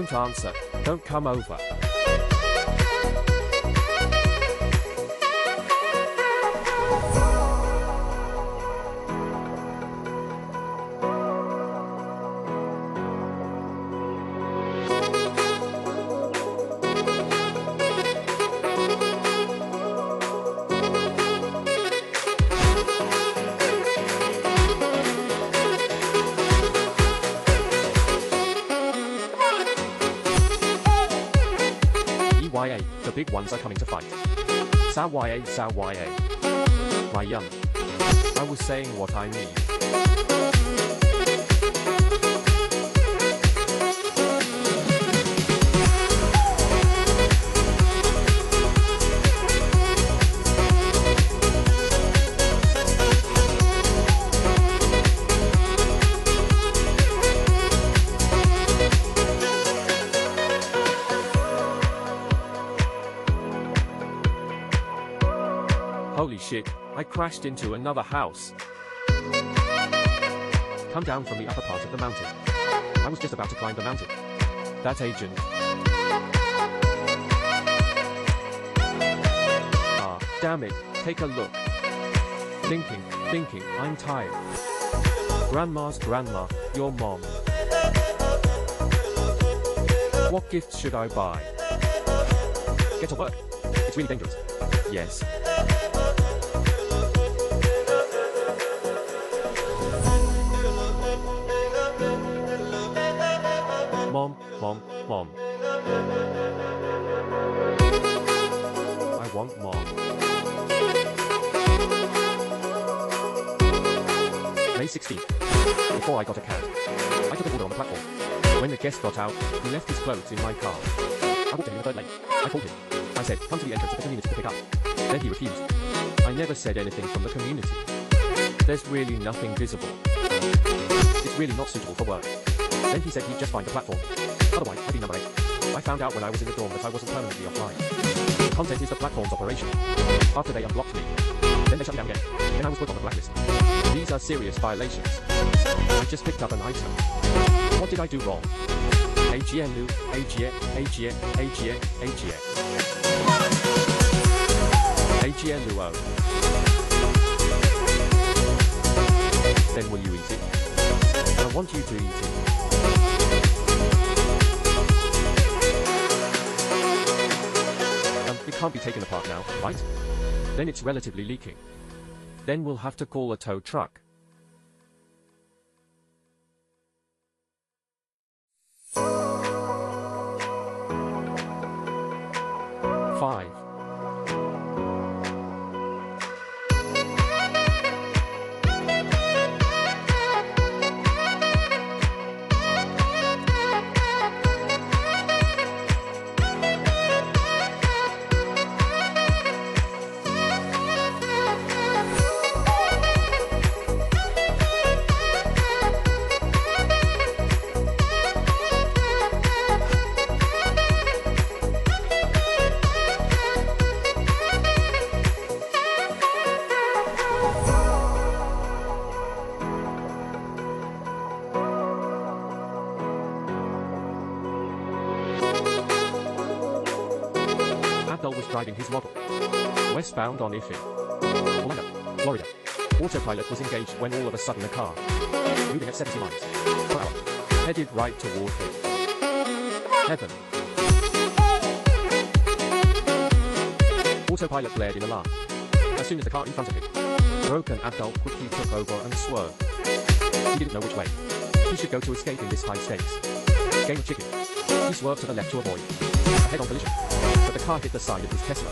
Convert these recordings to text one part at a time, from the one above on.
Don't answer. Don't come over. YA, the big ones are coming to fight. Sa YA, Sa YA. My young. I was saying what I mean. Holy shit, I crashed into another house. Come down from the upper part of the mountain. I was just about to climb the mountain. That agent. Ah, damn it, take a look. Thinking, I'm tired. Grandma, your mom. What gifts should I buy? Get to work. It's really dangerous. Yes. Mom. I want mom. May 16th. Before I got a cab, I took an order on the platform. When the guest got out, he left his clothes in my car. I walked to him in the third lane. I called him. I said, come to the entrance of the community to pick up. Then he refused. I never said anything from the community. There's really nothing visible. It's really not suitable for work. Then he said he'd just find the platform. Otherwise, I'd be number 8. I found out when I was in the dorm that I wasn't permanently offline. Content is the platform's operation. After they unblocked me, then they shut me down again. Then I was put on the blacklist. These are serious violations. I just picked up an item. What did I do wrong? AGN. Then will you eat it? I want you to eat it. It can't be taken apart now, right? Then it's relatively leaking. Then we'll have to call a tow truck. Five. Was driving his model westbound on Iffy, Orlando, Florida. Autopilot was engaged when all of a sudden a car, moving at 70 miles per hour, headed right toward him. Heaven. Autopilot blared in alarm. As soon as the car in front of him broke, an adult quickly took over and swerved. He didn't know which way he should go to escape in this high stakes game of chicken. He swerved to the left to avoid a head-on collision, but the car hit the side of his Tesla,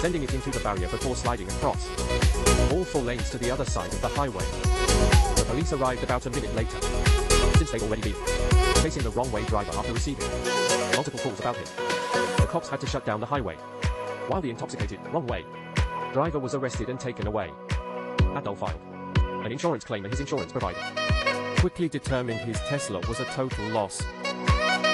sending it into the barrier before sliding across all 4 lanes to the other side of the highway. The police arrived about a minute later, since they'd already been chasing the wrong-way driver after receiving multiple calls about him. The cops had to shut down the highway, while the intoxicated, wrong-way driver was arrested and taken away. Adult filed an insurance claim, and his insurance provider quickly determined his Tesla was a total loss.